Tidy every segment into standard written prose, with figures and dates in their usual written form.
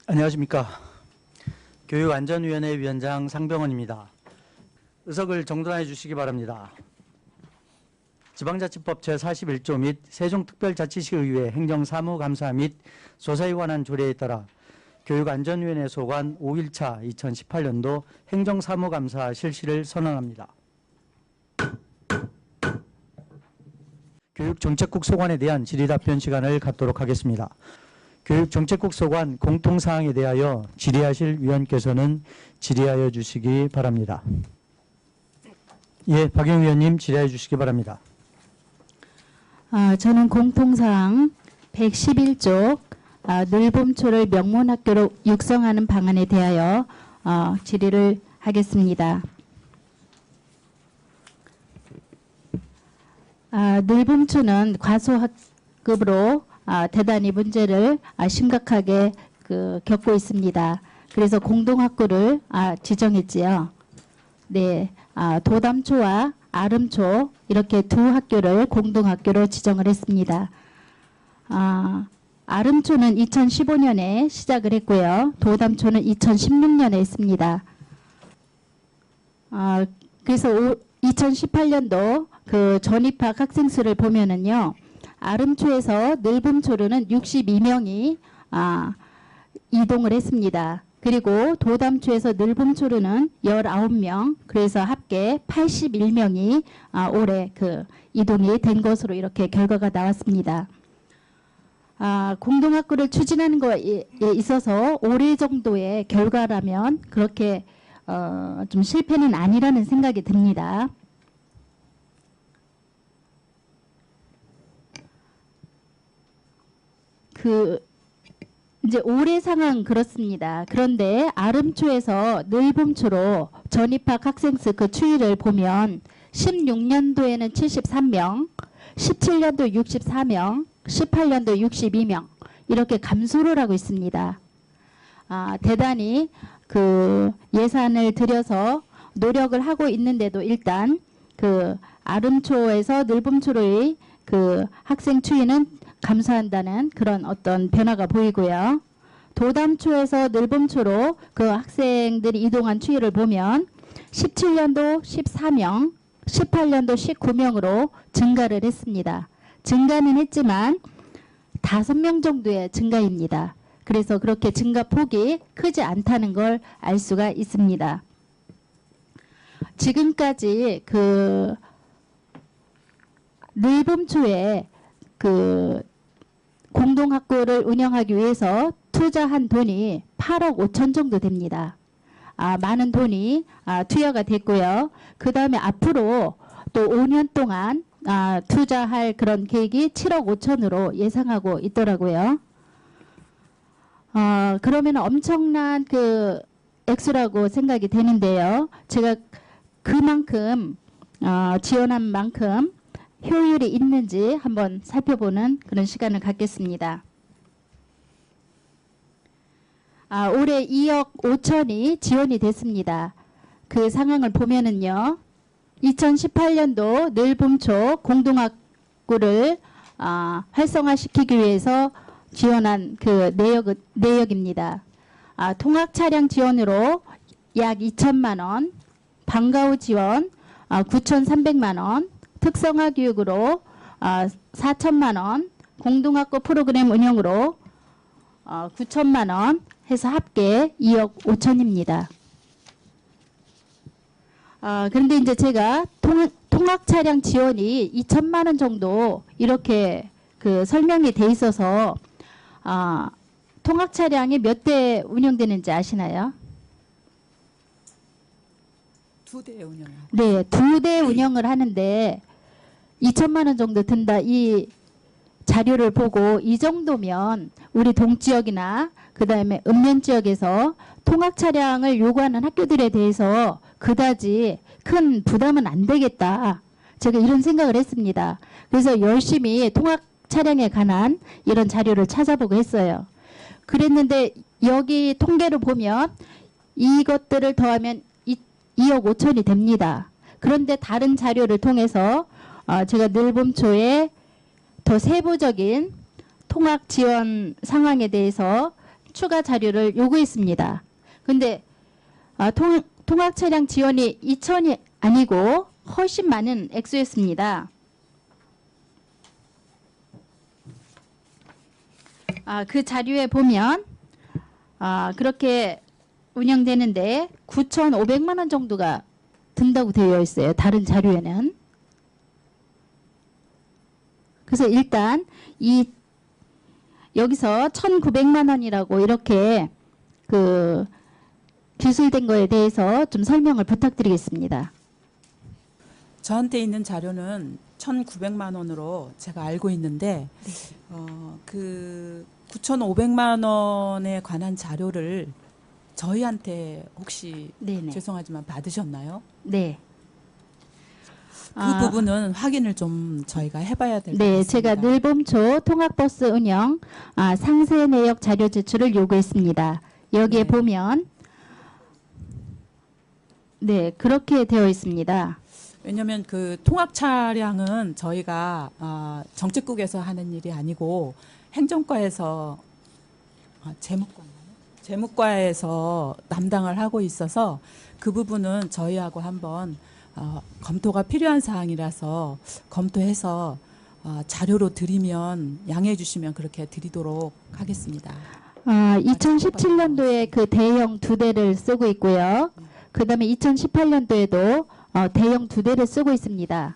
안녕하십니까. 교육안전위원회 위원장 상병원입니다. 의석을 정돈해 주시기 바랍니다. 지방자치법 제41조 및 세종특별자치시의회 행정사무감사 및 조사에 관한 조례에 따라 교육안전위원회 소관 5일차 2018년도 행정사무감사 실시를 선언합니다. 교육정책국 소관에 대한 질의답변 시간을 갖도록 하겠습니다. 교육정책국 소관 공통사항에 대하여 질의하실 위원께서는 질의하여 주시기 바랍니다. 예, 박영 위원님 질의해 주시기 바랍니다. 저는 공통사항 111조 늘봄초를 명문학교로 육성하는 방안에 대하여 질의를 하겠습니다. 늘봄초는 과소학급으로 대단히 문제를 심각하게 겪고 있습니다. 그래서 공동학교를 지정했지요. 네, 도담초와 아름초 이렇게 두 학교를 공동학교로 지정을 했습니다. 아름초는 2015년에 시작을 했고요. 도담초는 2016년에 했습니다. 그래서 2018년도 그 전입학 학생 수를 보면은요. 아름초에서 늘봄초로는 62명이 이동을 했습니다. 그리고 도담초에서 늘봄초로는 19명, 그래서 합계 81명이 올해 이동이 된 것으로 이렇게 결과가 나왔습니다. 공동학교를 추진하는 것에 있어서 올해 정도의 결과라면 그렇게 좀 실패는 아니라는 생각이 듭니다. 이제 올해 상황 그렇습니다. 그런데 아름초에서 늘봄초로 전입학 학생 수 추이를 보면 16년도에는 73명, 17년도 64명, 18년도 62명 이렇게 감소를 하고 있습니다. 대단히 예산을 들여서 노력을 하고 있는데도 일단 아름초에서 늘봄초로의 학생 추이는 감소한다는 그런 어떤 변화가 보이고요. 도담초에서 늘봄초로 학생들이 이동한 추이를 보면 17년도 14명, 18년도 19명으로 증가를 했습니다. 증가는 했지만 5명 정도의 증가입니다. 그래서 그렇게 증가폭이 크지 않다는 걸 알 수가 있습니다. 지금까지 늘봄초에 공동학교를 운영하기 위해서 투자한 돈이 8억 5천 정도 됩니다. 많은 돈이 투여가 됐고요. 그 다음에 앞으로 또 5년 동안 투자할 그런 계획이 7억 5천으로 예상하고 있더라고요. 그러면 엄청난 액수라고 생각이 되는데요. 제가 그만큼 지원한 만큼 효율이 있는지 한번 살펴보는 그런 시간을 갖겠습니다. 올해 2억 5천이 지원이 됐습니다. 그 상황을 보면은요. 2018년도 늘봄초 공동학교를 활성화시키기 위해서 지원한 내역입니다. 통학차량 지원으로 약 2천만 원, 방과후 지원 9,300만 원, 특성화 교육으로 4천만 원, 공동학교 프로그램 운영으로 9천만 원 해서 합계 2억 5천입니다. 그런데 이제 제가 통학 차량 지원이 2천만 원 정도 이렇게 설명이 돼 있어서 통학 차량이 몇 대 운영되는지 아시나요? 2대 운영. 네, 2대 운영을 하는데 2천만 원 정도 든다. 이 자료를 보고 이 정도면 우리 동지역이나 그다음에 읍면 지역에서 통학 차량을 요구하는 학교들에 대해서 그다지 큰 부담은 안 되겠다. 제가 이런 생각을 했습니다. 그래서 열심히 통학 차량에 관한 이런 자료를 찾아보고 했어요. 그랬는데 여기 통계를 보면 이것들을 더하면 2억 5천이 됩니다. 그런데 다른 자료를 통해서 제가 늘봄초에 더 세부적인 통학 지원 상황에 대해서 추가 자료를 요구했습니다. 근데 통학 차량 지원이 2천이 아니고 훨씬 많은 액수였습니다. 그 자료에 보면 그렇게 운영되는데 9,500만 원 정도가 든다고 되어 있어요. 다른 자료에는. 그래서 일단 여기서 1,900만 원이라고 이렇게 기술된 거에 대해서 좀 설명을 부탁드리겠습니다. 저한테 있는 자료는 1,900만 원으로 제가 알고 있는데 그 9,500만 원에 관한 자료를 저희한테 혹시 네네. 죄송하지만 받으셨나요? 네. 그 부분은 확인을 좀 저희가 해봐야 될 것 네, 같습니다. 제가 늘봄초 통학버스 운영 상세 내역 자료 제출을 요구했습니다. 여기에 네. 보면 네, 그렇게 되어 있습니다. 왜냐하면 그 통학 차량은 저희가 정책국에서 하는 일이 아니고 행정과에서 재무과에서 담당을 하고 있어서 그 부분은 저희하고 한번 검토가 필요한 사항이라서 검토해서 자료로 드리면 양해해 주시면 그렇게 드리도록 하겠습니다. 2017년도에 그 대형 2대를 쓰고 있고요. 그 다음에 2018년도에도 대형 2대를 쓰고 있습니다.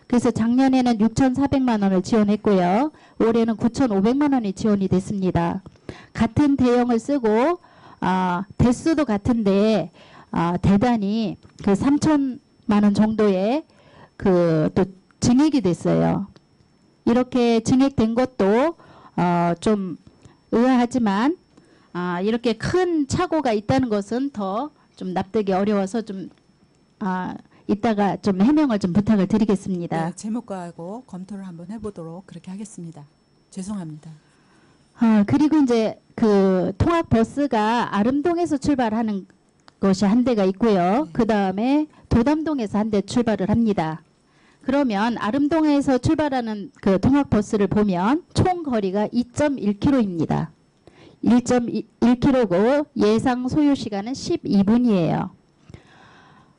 그래서 작년에는 6,400만 원을 지원했고요. 올해는 9,500만 원이 지원이 됐습니다. 같은 대형을 쓰고 대수도 같은데 대단히 그 3천만 원 정도의 또 증액이 됐어요. 이렇게 증액된 것도 좀 의아하지만 이렇게 큰 착오가 있다는 것은 더 좀 납득이 어려워서 좀 이따가 좀 해명을 좀 부탁을 드리겠습니다. 네, 재무과하고 검토를 한번 해보도록 그렇게 하겠습니다. 죄송합니다. 그리고 이제 그 통학 버스가 아름동에서 출발하는 것이 한 대가 있고요. 그 다음에 도담동에서 한 대 출발을 합니다. 그러면 아름동에서 출발하는 그 통학 버스를 보면 총 거리가 2.1km입니다. 1.1km고 예상 소요 시간은 12분이에요.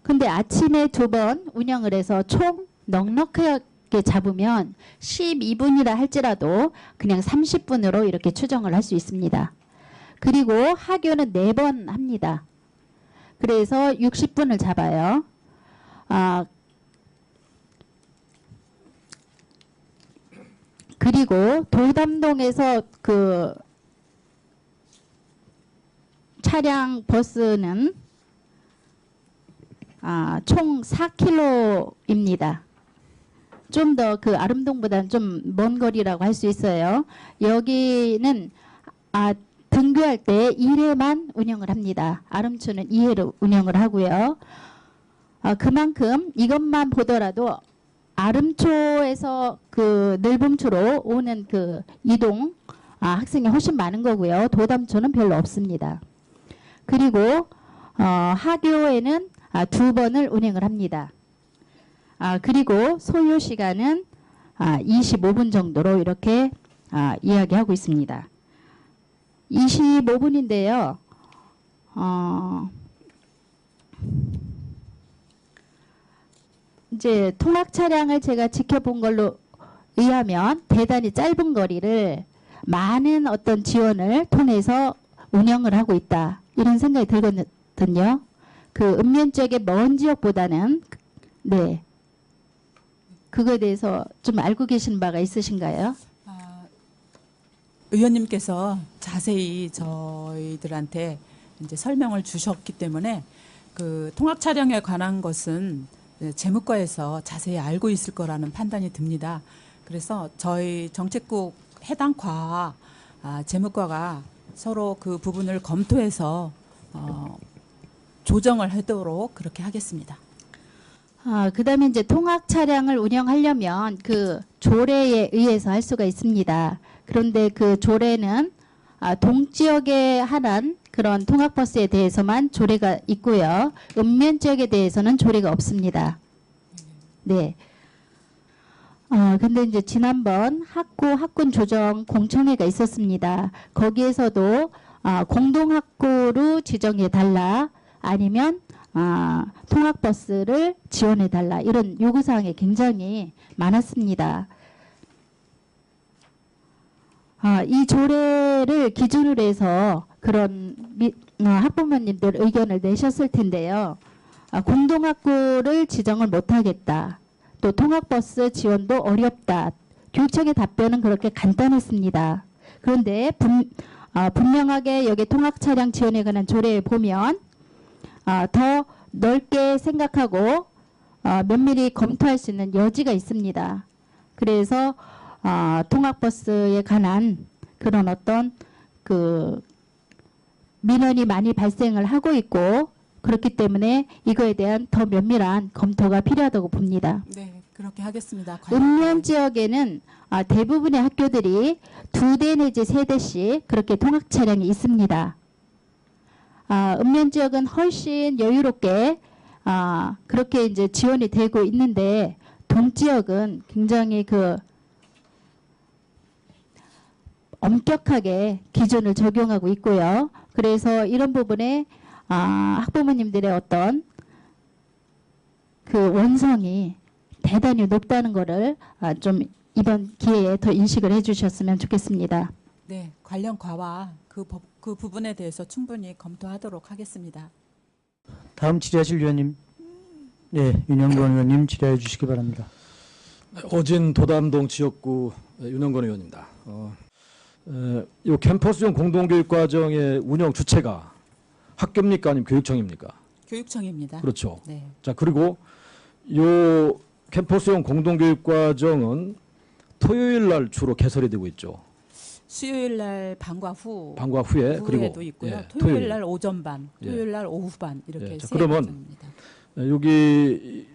근데 아침에 2번 운영을 해서 총 넉넉하게 잡으면 12분이라 할지라도 그냥 30분으로 이렇게 추정을 할 수 있습니다. 그리고 하교는 4번 합니다. 그래서 60분을 잡아요. 그리고 도담동에서 그 차량 버스는 총 4km입니다. 좀 더 그 아름동보다는 좀 먼 거리라고 할 수 있어요. 여기는 등교할 때 1회만 운영을 합니다. 아름초는 2회로 운영을 하고요. 그만큼 이것만 보더라도 아름초에서 그 늘봄초로 오는 그 이동 학생이 훨씬 많은 거고요. 도담초는 별로 없습니다. 그리고 하교에는 2번을 운행을 합니다. 그리고 소요 시간은 25분 정도로 이렇게 이야기하고 있습니다. 25분인데요. 이제 통학 차량을 제가 지켜본 걸로 의하면 대단히 짧은 거리를 많은 어떤 지원을 통해서 운영을 하고 있다. 이런 생각이 들거든요. 그 읍면 지역의 먼 지역보다는 네. 그거에 대해서 좀 알고 계신 바가 있으신가요? 의원님께서 자세히 저희들한테 이제 설명을 주셨기 때문에 그 통학 차량에 관한 것은 재무과에서 자세히 알고 있을 거라는 판단이 듭니다. 그래서 저희 정책국 해당 과와 재무과가 서로 그 부분을 검토해서 조정을 하도록 그렇게 하겠습니다. 그다음에 이제 통학 차량을 운영하려면 그 조례에 의해서 할 수가 있습니다. 그런데 그 조례는 동지역에 한한 그런 통학버스에 대해서만 조례가 있고요. 읍면 지역에 대해서는 조례가 없습니다. 네. 근데 이제 지난번 학군 조정 공청회가 있었습니다. 거기에서도 공동학교로 지정해 달라 아니면 통학버스를 지원해 달라 이런 요구사항이 굉장히 많았습니다. 이 조례를 기준으로 해서 그런 학부모님들 의견을 내셨을 텐데요. 공동학교를 지정을 못하겠다. 또 통학버스 지원도 어렵다. 교육청의 답변은 그렇게 간단했습니다. 그런데 분명하게 여기 통학차량 지원에 관한 조례에 보면 더 넓게 생각하고 면밀히 검토할 수 있는 여지가 있습니다. 그래서 통학버스에 관한 그런 어떤 그 민원이 많이 발생을 하고 있고 그렇기 때문에 이거에 대한 더 면밀한 검토가 필요하다고 봅니다. 네, 그렇게 하겠습니다. 읍면 지역에는 대부분의 학교들이 2대 내지 3대씩 그렇게 통학 차량이 있습니다. 읍면 지역은 훨씬 여유롭게 그렇게 이제 지원이 되고 있는데 동 지역은 굉장히 그 엄격하게 기준을 적용하고 있고요. 그래서 이런 부분에 학부모님들의 어떤 그 원성이 대단히 높다는 것을 좀 이번 기회에 더 인식을 해주셨으면 좋겠습니다. 네, 관련 과와 그 부분에 대해서 충분히 검토하도록 하겠습니다. 다음 질의하실 위원님, 네, 윤영건 의원님 질의해 주시기 바랍니다. 어진 도담동 지역구 윤영건 의원입니다. 이 캠퍼스용 공동교육과정의 운영 주체가 학교입니까 아니면 교육청입니까? 교육청입니다. 그렇죠. 네. 자, 그리고 이 캠퍼스용 공동교육과정은 토요일 날 주로 개설이 되고 있죠. 수요일 날 방과 후에 후에도 그리고 있고요. 예, 토요일 날 오전 반, 예. 토요일 날 오후 반 이렇게 예, 자, 세 그러면 과정입니다. 여기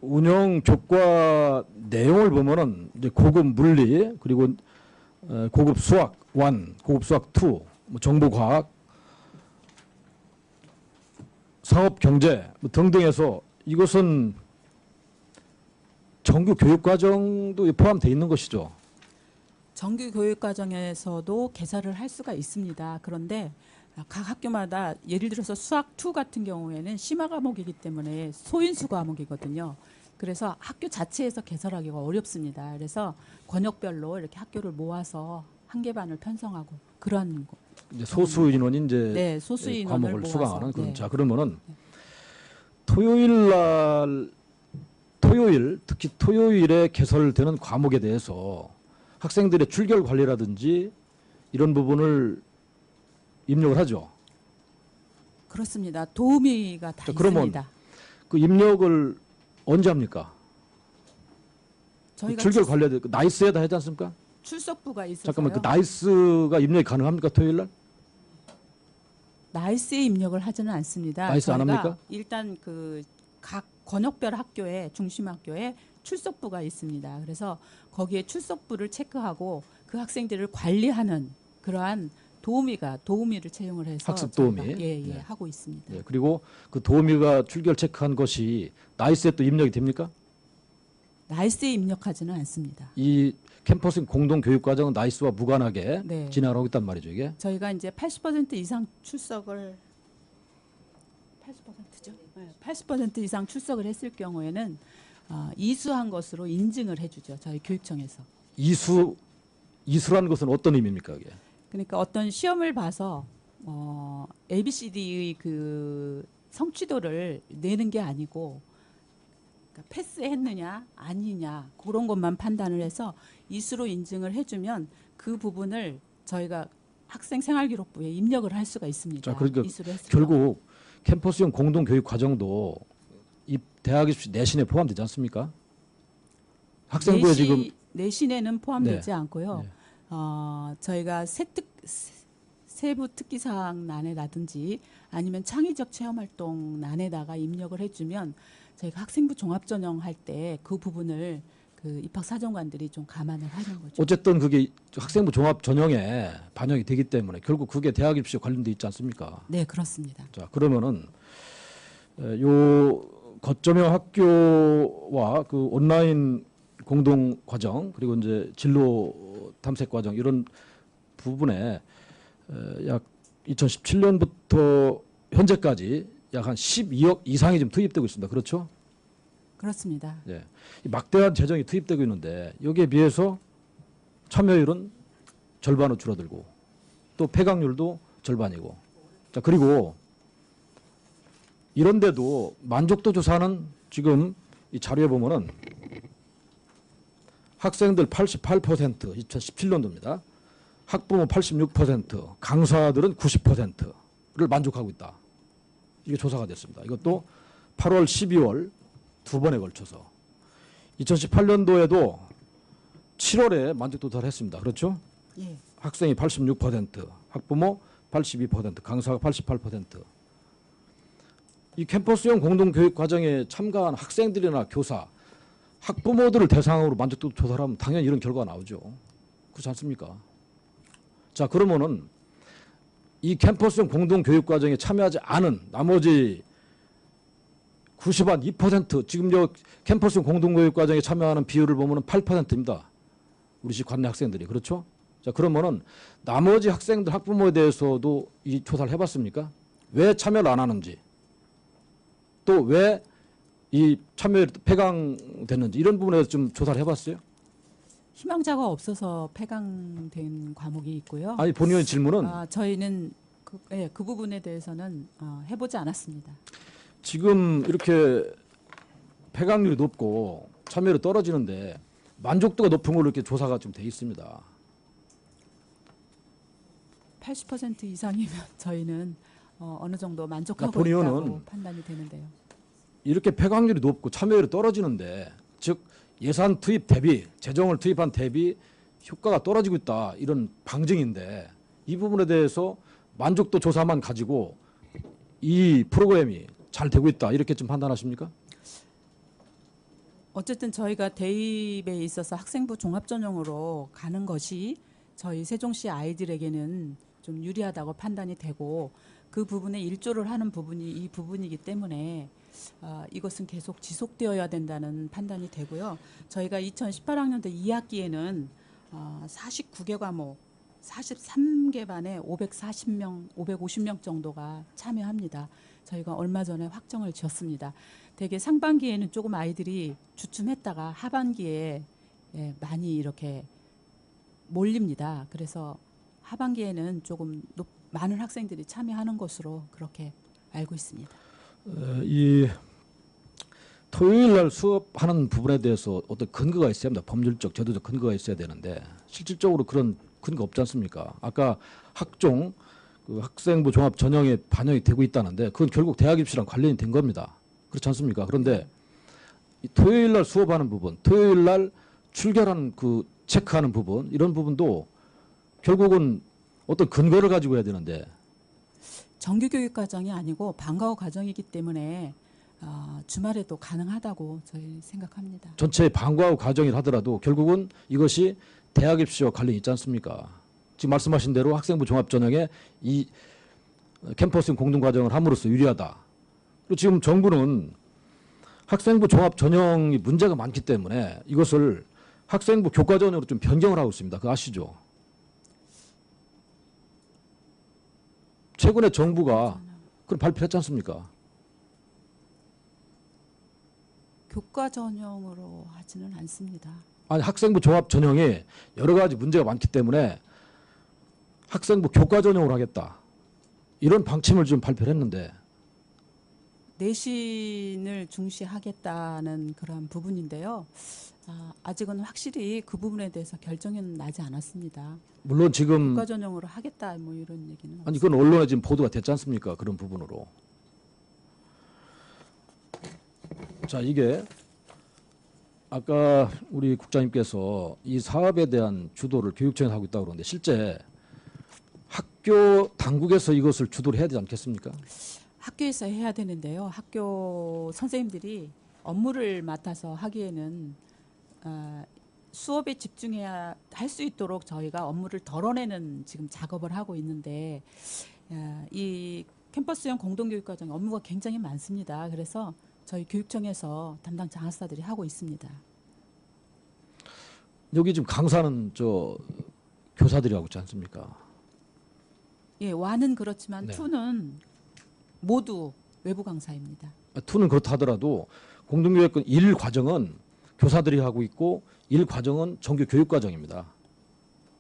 운영 교과 내용을 보면은 이제 고급 물리 그리고 고급 수학 1, 고급 수학 2, 뭐 정보과학, 상업 경제 뭐 등등해서 이것은 정규 교육 과정도 포함되어 있는 것이죠. 정규 교육 과정에서도 개설을 할 수가 있습니다. 그런데 각 학교마다 예를 들어서 수학 2 같은 경우에는 심화 과목이기 때문에 소인수 과목이거든요. 그래서 학교 자체에서 개설하기가 어렵습니다. 그래서 권역별로 이렇게 학교를 모아서 한 개 반을 편성하고 그런 거. 이제 소수 인원이 이제 네, 소수 인원을 과목을 모아서. 수강하는 그런. 네. 자, 그러면은 특히 토요일에 개설되는 과목에 대해서 학생들의 출결 관리라든지 이런 부분을 입력을 하죠. 그렇습니다. 도우미가 다 자, 그러면 있습니다. 그 입력을 언제 합니까? 저희가 출결 관리에 대해 나이스에다 하지 않습니까? 출석부가 있어서요. 잠깐만, 그 나이스가 입력이 가능합니까 토요일 날? 나이스에 입력을 하지는 않습니다. 나이스 안 저희가 합니까? 일단 그 각 권역별 학교에 중심 학교에 출석부가 있습니다. 그래서 거기에 출석부를 체크하고 그 학생들을 관리하는 그러한 도우미를 채용을 해서 학습 저희가 도우미. 네. 하고 있습니다. 예, 그리고 그 도우미가 출결 체크한 것이 나이스에 또 입력이 됩니까? 나이스에 입력하지는 않습니다. 이 캠퍼스 공동 교육 과정은 나이스와 무관하게 네. 진행을 하고 있단 말이죠, 이게. 저희가 이제 80% 이상 출석을 80%죠? 네, 80% 이상 출석을 했을 경우에는 이수한 것으로 인증을 해주죠. 저희 교육청에서. 이수라는 것은 어떤 의미입니까, 이게? 그러니까 어떤 시험을 봐서 ABCD의 그 성취도를 내는 게 아니고 그러니까 패스했느냐 아니냐 그런 것만 판단을 해서 이수로 인증을 해주면 그 부분을 저희가 학생 생활기록부에 입력을 할 수가 있습니다. 자, 그러니까 이수를 했을 결국 캠퍼스형 공동 교육 과정도 이 대학 입시 내신에 포함되지 않습니까? 학생부에 지금 내신에는 포함되지 네. 않고요. 네. 저희가 세부 특기사항 난에라든지 아니면 창의적 체험활동 난에다가 입력을 해주면 저희가 학생부 종합전형 할 때 그 부분을 그 입학사정관들이 좀 감안을 하는 거죠. 어쨌든 그게 학생부 종합 전형에 반영이 되기 때문에 결국 그게 대학 입시에 관련돼 있지 않습니까? 네, 그렇습니다. 자, 그러면은 요 거점형 학교와 그 온라인 공동 과정 그리고 이제 진로 탐색 과정 이런 부분에 약 2017년부터 현재까지 약 한 12억 이상이 지금 투입되고 있습니다. 그렇죠? 그렇습니다. 예. 이 막대한 재정이 투입되고 있는데 여기에 비해서 참여율은 절반으로 줄어들고 또 폐강률도 절반이고. 자, 그리고 이런데도 만족도 조사는 지금 이 자료에 보면은 학생들 88% 2017년도입니다. 학부모 86%, 강사들은 90%를 만족하고 있다. 이게 조사가 됐습니다. 이것도 8월, 12월 두 번에 걸쳐서 2018년도에도 7월에 만족도 조사를 했습니다. 그렇죠? 예. 학생이 86%, 학부모 82%, 강사가 88%. 이 캠퍼스형 공동교육 과정에 참가한 학생들이나 교사, 학부모들을 대상으로 만족도 조사를 하면 당연히 이런 결과가 나오죠. 그렇지 않습니까? 자, 그러면은 이 캠퍼스형 공동교육 과정에 참여하지 않은 나머지 92% 지금 저 캠퍼스형 공동교육 과정에 참여하는 비율을 보면은 8%입니다. 우리 집 관내 학생들이. 그렇죠? 자, 그러면은 나머지 학생들 학부모에 대해서도 이 조사를 해봤습니까? 왜 참여를 안 하는지, 또 왜 이 참여율이 폐강됐는지 이런 부분에 대해서 좀 조사를 해봤어요? 희망자가 없어서 폐강된 과목이 있고요. 아니 본인의 질문은 저희는 그 부분에 대해서는 해보지 않았습니다. 지금 이렇게 폐강률이 높고 참여율이 떨어지는데 만족도가 높은 걸로 이렇게 조사가 좀 돼 있습니다. 80% 이상이면 저희는 어느 정도 만족하고 본의원은 있다고 판단이 되는데요. 이렇게 폐강률이 높고 참여율이 떨어지는데 즉 예산 투입 대비 재정을 투입한 대비 효과가 떨어지고 있다 이런 방증인데 이 부분에 대해서 만족도 조사만 가지고 이 프로그램이 잘 되고 있다 이렇게 좀 판단하십니까? 어쨌든 저희가 대입에 있어서 학생부 종합전형으로 가는 것이 저희 세종시 아이들에게는 좀 유리하다고 판단이 되고 그 부분에 일조를 하는 부분이 이 부분이기 때문에 이것은 계속 지속되어야 된다는 판단이 되고요. 저희가 2018학년도 2학기에는 49개 과목 43개 반에 540명, 550명 정도가 참여합니다. 저희가 얼마 전에 확정을 지었습니다. 대개 상반기에는 조금 아이들이 주춤했다가 하반기에 많이 이렇게 몰립니다. 그래서 하반기에는 조금 많은 학생들이 참여하는 것으로 그렇게 알고 있습니다. 이 토요일 날 수업하는 부분에 대해서 어떤 근거가 있어야 합니다. 법률적, 제도적 근거가 있어야 되는데 실질적으로 그런 근거 없지 않습니까? 아까 학종, 그 학생부 종합 전형에 반영이 되고 있다는데 그건 결국 대학 입시랑 관련이 된 겁니다. 그렇지 않습니까? 그런데 이 토요일 날 수업하는 부분, 토요일 날 출결하는 그 체크하는 부분 이런 부분도 결국은 어떤 근거를 가지고 해야 되는데 정규교육 과정이 아니고 방과후 과정이기 때문에 주말에도 가능하다고 저희 생각합니다. 전체 방과후 과정이라 하더라도 결국은 이것이 대학 입시와 관련이 있지 않습니까? 지금 말씀하신 대로 학생부 종합전형에 이 캠퍼스형 공동과정을 함으로써 유리하다. 그리고 지금 정부는 학생부 종합전형이 문제가 많기 때문에 이것을 학생부 교과전형으로 좀 변경을 하고 있습니다. 그거 아시죠? 최근에 정부가 그걸 발표했지 않습니까? 교과 전형으로 하지는 않습니다. 아니 학생부 종합 전형에 여러 가지 문제가 많기 때문에 학생부 교과 전형으로 하겠다. 이런 방침을 지금 발표를 했는데 내신을 중시하겠다는 그런 부분인데요. 아직은 확실히 그 부분에 대해서 결정은 나지 않았습니다. 물론 지금 교과 전형으로 하겠다 뭐 이런 얘기는 아니 그건 언론에 지금 보도가 됐지 않습니까? 그런 부분으로. 자, 이게 아까 우리 국장님께서 이 사업에 대한 주도를 교육청에서 하고 있다고 그러는데 실제 학교 당국에서 이것을 주도를 해야 되지 않겠습니까? 학교에서 해야 되는데요. 학교 선생님들이 업무를 맡아서 하기에는 수업에 집중해야 할 수 있도록 저희가 업무를 덜어내는 지금 작업을 하고 있는데 이 캠퍼스형 공동교육과정 업무가 굉장히 많습니다. 그래서 저희 교육청에서 담당 장학사들이 하고 있습니다. 여기 지금 강사는 저 교사들이 하고 있지 않습니까? 예, 와는 그렇지만 네. 투는 모두 외부 강사입니다. 투는 그렇다 하더라도 공동교육권 1 과정은 교사들이 하고 있고 1 과정은 정규 교육 과정입니다.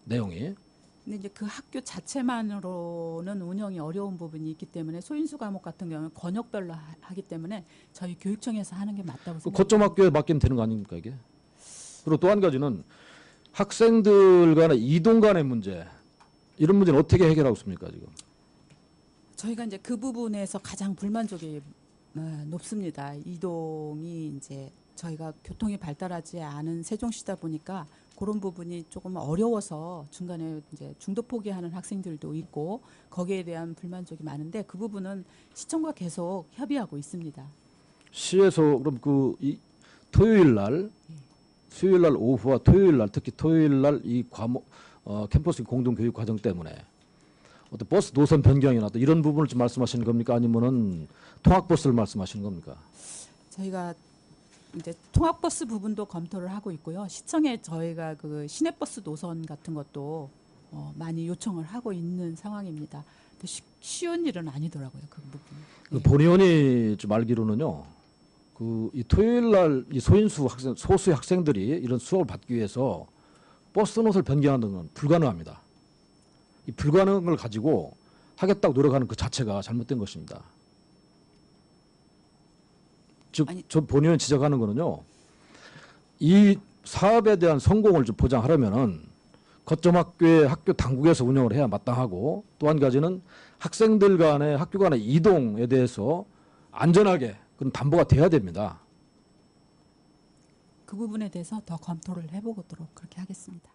내용이. 근데 이제 그 학교 자체만으로는 운영이 어려운 부분이 있기 때문에 소인수 과목 같은 경우는 권역별로 하기 때문에 저희 교육청에서 하는 게 맞다고 그 생각합니다. 거점 학교에 맡기면 되는 거 아닙니까 이게? 그리고 또 한 가지는 학생들 간의 이동 간의 문제, 이런 문제는 어떻게 해결하고 있습니까 지금? 저희가 이제 그 부분에서 가장 불만족이 높습니다. 이동이 이제 저희가 교통이 발달하지 않은 세종시다 보니까 그런 부분이 조금 어려워서 중간에 이제 중도 포기하는 학생들도 있고 거기에 대한 불만족이 많은데 그 부분은 시청과 계속 협의하고 있습니다. 시에서 그럼 이 토요일 날, 수요일 날 오후와 토요일 날, 특히 토요일 날 이 과목 캠퍼스 공동 교육 과정 때문에 어떤 버스 노선 변경이나 또 이런 부분을 좀 말씀하시는 겁니까? 아니면은 통학버스를 말씀하시는 겁니까? 저희가 이제 통학버스 부분도 검토를 하고 있고요. 시청에 저희가 그 시내버스 노선 같은 것도 많이 요청을 하고 있는 상황입니다. 근데 쉬운 일은 아니더라고요. 그 부분. 그 본의원이 좀 알기로는요. 이 토요일 날 이 소수의 학생들이 이런 수업을 받기 위해서 버스 노선을 변경하는 건 불가능합니다. 이 불가능한 걸 가지고 하겠다고 노력하는 그 자체가 잘못된 것입니다. 즉, 저 본의원이 지적하는 거는요. 이 사업에 대한 성공을 좀 보장하려면은 거점 학교의 학교 당국에서 운영을 해야 마땅하고, 또 한 가지는 학생들 간의 학교 간의 이동에 대해서 안전하게 그런 담보가 돼야 됩니다. 그 부분에 대해서 더 검토를 해보도록 그렇게 하겠습니다.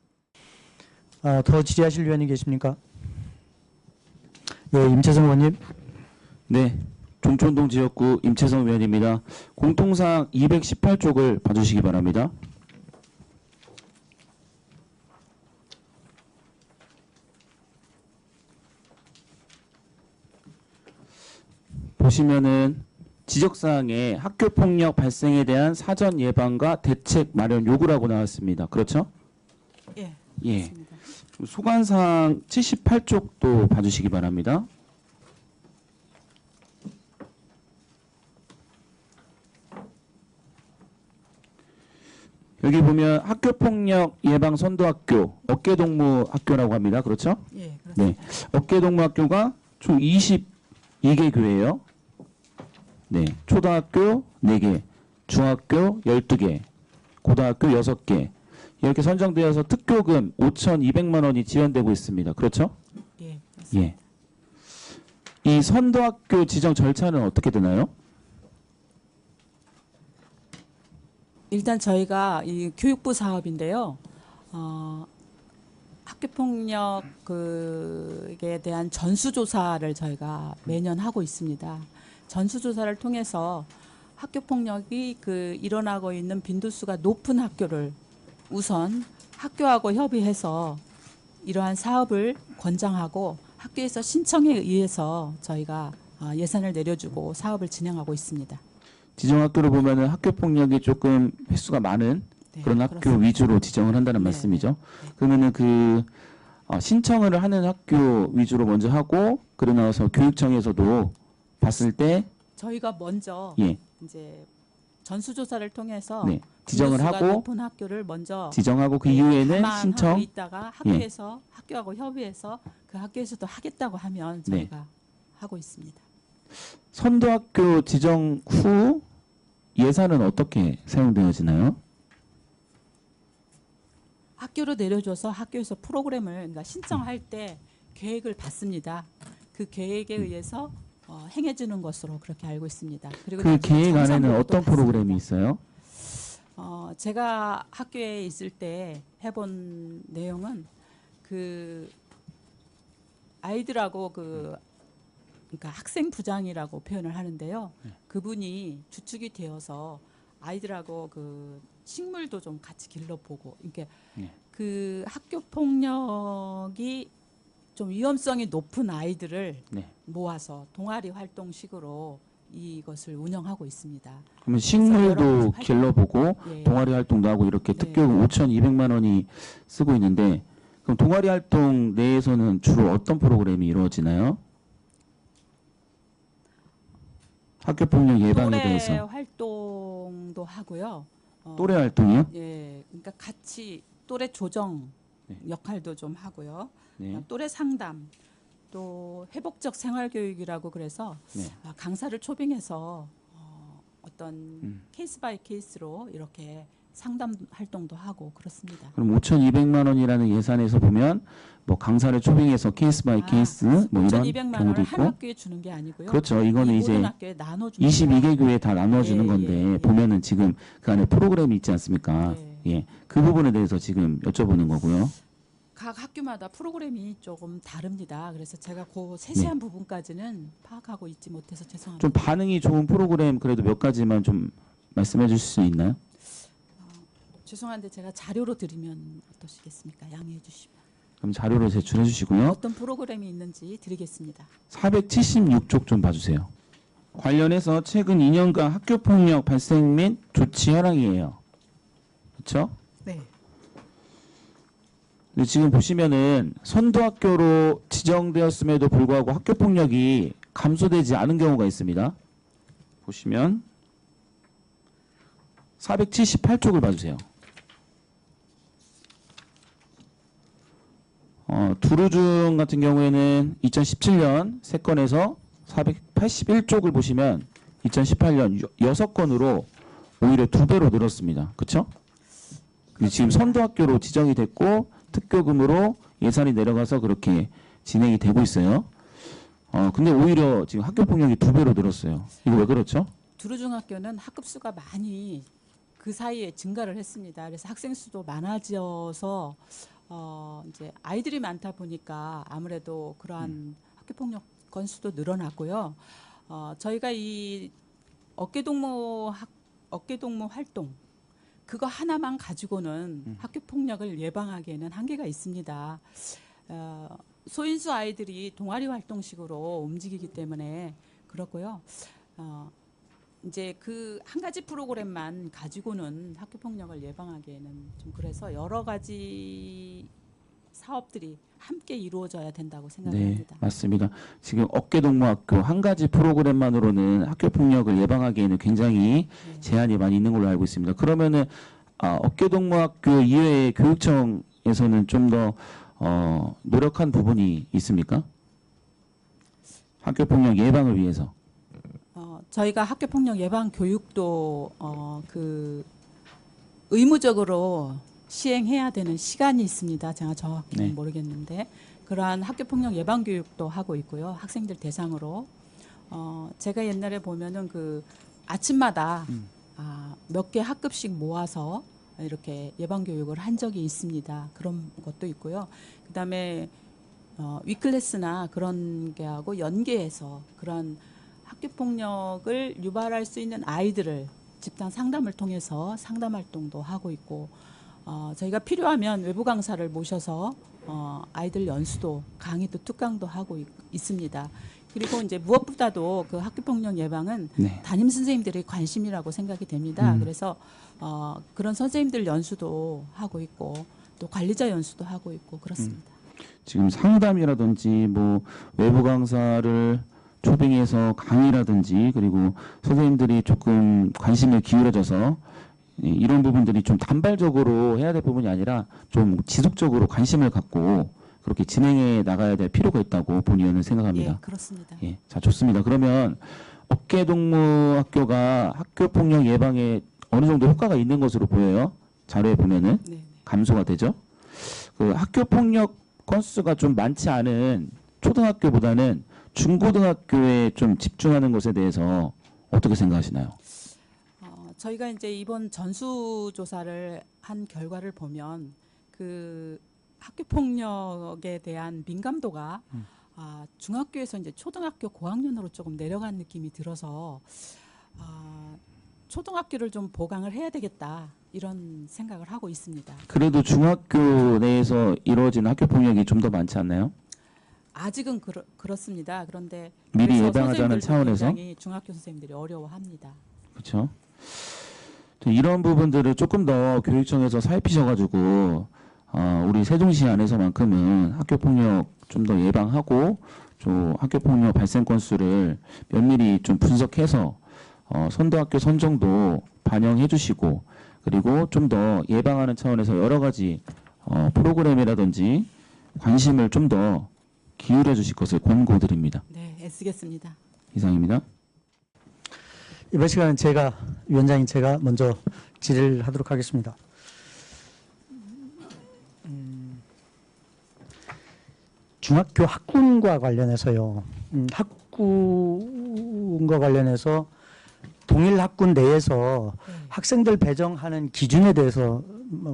더 질의하실 위원이 계십니까? 네, 임채성 의원님. 네, 종촌동 지역구 임채성 의원입니다. 공통사항 218쪽을 봐주시기 바랍니다. 보시면은 지적사항에 학교폭력 발생에 대한 사전 예방과 대책 마련 요구라고 나왔습니다. 그렇죠? 예. 예. 맞습니다. 소관사항 78쪽도 봐주시기 바랍니다. 여기 보면 학교폭력 예방 선도학교, 어깨동무 학교라고 합니다. 그렇죠? 예, 그렇습니다. 네. 어깨동무 학교가 총 22개 교회예요. 네. 초등학교 4개, 중학교 12개, 고등학교 6개. 이렇게 선정되어서 특교금 5,200만 원이 지원되고 있습니다. 그렇죠? 예, 그렇습니다. 예. 이 선도학교 지정 절차는 어떻게 되나요? 일단 저희가 이 교육부 사업인데요. 학교폭력 그에 대한 전수조사를 저희가 매년 하고 있습니다. 전수조사를 통해서 학교폭력이 일어나고 있는 빈도수가 높은 학교를 우선 학교하고 협의해서 이러한 사업을 권장하고 학교에서 신청에 의해서 저희가 예산을 내려주고 사업을 진행하고 있습니다. 지정학교를 보면은 학교폭력이 조금 횟수가 많은 네, 그런 학교 그렇습니다. 위주로 지정을 한다는 네, 말씀이죠. 네. 그러면은 신청을 하는 학교 위주로 먼저 하고, 그러고 나서 교육청에서도 봤을 때 저희가 먼저 예, 이제 전수조사를 통해서 네, 지정을 빈도수가 하고 높은 학교를 먼저 지정하고 그 이후에는 가만하고 신청. 있다가 학교에서 학교하고 협의해서 그 학교에서도 하겠다고 하면 네. 저희가 하고 있습니다. 선도학교 지정 후 예산은 어떻게 사용되어지나요? 학교로 내려줘서 학교에서 프로그램을 그러니까 신청할 때 계획을 받습니다. 그 계획에 의해서 행해지는 것으로 그렇게 알고 있습니다. 그리고 그 나중에 계획 안에는 정산보고도 어떤 받습니다. 프로그램이 있어요? 제가 학교에 있을 때 해본 내용은 아이들하고 그러니까 학생 부장이라고 표현을 하는데요. 그분이 주축이 되어서 아이들하고 식물도 좀 같이 길러보고, 그러니까 네. 그 학교 폭력이 좀 위험성이 높은 아이들을 네. 모아서 동아리 활동식으로 이것을 운영하고 있습니다. 그러면 여러 식물도 가지 길러보고 예. 동아리 활동도 하고 이렇게 네. 특교금 5,200만 원이 쓰고 있는데, 그럼 동아리 활동 내에서는 주로 어떤 프로그램이 이루어지나요? 학교 폭력 예방에 또래 대해서 활동도 하고요. 또래 활동이요? 예, 그러니까 같이 또래 조정 네. 역할도 좀 하고요. 네. 또래 상담, 또 회복적 생활교육이라고 그래서 네. 강사를 초빙해서 어떤 케이스 바이 케이스로 이렇게 상담 활동도 하고 그렇습니다. 그럼 5,200만 원이라는 예산에서 보면 뭐 강사를 초빙해서 케이스 바이 케이스 뭐 이런 5,200만 경우도 원을 한 있고. 학교에 주는 게 아니고요. 그렇죠. 이거는 이 이제 모든 학교에 나눠주는 22개 교회에 다 나눠주는 예, 건데 예. 보면은 지금 그 안에 프로그램이 있지 않습니까? 예. 예, 그 부분에 대해서 지금 여쭤보는 거고요. 각 학교마다 프로그램이 조금 다릅니다. 그래서 제가 그 세세한 네. 부분까지는 파악하고 있지 못해서 죄송합니다. 좀 반응이 좋은 프로그램 그래도 몇 가지만 좀 말씀해 주실 수 있나요? 죄송한데 제가 자료로 드리면 어떠시겠습니까? 양해해 주시면. 그럼 자료로 제출해 주시고요. 어떤 프로그램이 있는지 드리겠습니다. 476쪽 좀 봐주세요. 관련해서 최근 2년간 학교폭력 발생 및 조치 현황이에요. 그렇죠? 네. 근데 지금 보시면은 선도학교로 지정되었음에도 불구하고 학교폭력이 감소되지 않은 경우가 있습니다. 보시면 478쪽을 봐주세요. 두루중 같은 경우에는 2017년 3건에서 481쪽을 보시면 2018년 6건으로 오히려 2배로 늘었습니다. 그렇죠? 지금 선도학교로 지정이 됐고 특교금으로 예산이 내려가서 그렇게 진행이 되고 있어요. 근데 오히려 지금 학교폭력이 2배로 늘었어요. 이거 왜 그렇죠? 두루중학교는 학급 수가 많이 그 사이에 증가를 했습니다. 그래서 학생 수도 많아져서 이제 아이들이 많다 보니까 아무래도 그러한 학교폭력 건수도 늘어났고요. 저희가 이 어깨동무 활동 그거 하나만 가지고는 학교폭력을 예방하기에는 한계가 있습니다. 소인수 아이들이 동아리 활동식으로 움직이기 때문에 그렇고요. 이제 그 한 가지 프로그램만 가지고는 학교폭력을 예방하기에는 좀 그래서 여러 가지 사업들이 함께 이루어져야 된다고 네, 생각합니다. 맞습니다. 지금 어깨동무학교 한 가지 프로그램만으로는 학교폭력을 예방하기에는 굉장히 네. 제한이 많이 있는 걸로 알고 있습니다. 그러면은 어깨동무학교 이외의 교육청에서는 좀 더 노력한 부분이 있습니까? 학교폭력 예방을 위해서. 저희가 학교폭력 예방 교육도 그 의무적으로 시행해야 되는 시간이 있습니다. 제가 정확히는 네. 모르겠는데 그러한 학교폭력 예방 교육도 하고 있고요. 학생들 대상으로 제가 옛날에 보면은 그 아침마다 몇 개 학급씩 모아서 이렇게 예방 교육을 한 적이 있습니다. 그런 것도 있고요. 그다음에 위클래스나 그런 게 하고 연계해서 그런 학교폭력을 유발할 수 있는 아이들을 집단 상담을 통해서 상담 활동도 하고 있고 저희가 필요하면 외부 강사를 모셔서 아이들 연수도 강의도 특강도 하고 있습니다. 그리고 이제 무엇보다도 그 학교폭력 예방은 네. 담임 선생님들의 관심이라고 생각이 됩니다. 그래서 그런 선생님들 연수도 하고 있고 또 관리자 연수도 하고 있고 그렇습니다. 지금 상담이라든지 뭐 외부 강사를 초빙해서 강의라든지 그리고 선생님들이 조금 관심을 기울여져서 이런 부분들이 좀 단발적으로 해야 될 부분이 아니라 좀 지속적으로 관심을 갖고 그렇게 진행해 나가야 될 필요가 있다고 본 의원은 생각합니다. 예, 그렇습니다. 예, 자 좋습니다. 그러면 어깨동무학교가 학교폭력 예방에 어느 정도 효과가 있는 것으로 보여요. 자료에 보면은 네. 감소가 되죠. 그 학교폭력 건수가 좀 많지 않은 초등학교보다는 중고등학교에 좀 집중하는 것에 대해서 어떻게 생각하시나요? 저희가 이제 이번 전수조사를 한 결과를 보면 그 학교폭력에 대한 민감도가 중학교에서 이제 초등학교 고학년으로 조금 내려간 느낌이 들어서 초등학교를 좀 보강을 해야 되겠다 이런 생각을 하고 있습니다. 그래도 중학교 내에서 이루어지는 학교폭력이 좀 더 많지 않나요? 아직은 그렇습니다. 그런데 미리 그래서 예방하자는 선생님들도 차원에서? 굉장히 중학교 선생님들이 어려워합니다. 그렇죠. 이런 부분들을 조금 더 교육청에서 살피셔가지고 우리 세종시 안에서만큼은 학교 폭력 좀 더 예방하고 좀 학교 폭력 발생 건수를 면밀히 좀 분석해서 선도학교 선정도 반영해 주시고 그리고 좀 더 예방하는 차원에서 여러 가지 프로그램이라든지 관심을 좀 더 기울여 주실 것을 권고드립니다. 네, 애쓰겠습니다. 이상입니다. 이번 시간은 위원장인 제가 먼저 질의를 하도록 하겠습니다. 중학교 학군과 관련해서요. 학군과 관련해서 동일 학군 내에서 학생들 배정하는 기준에 대해서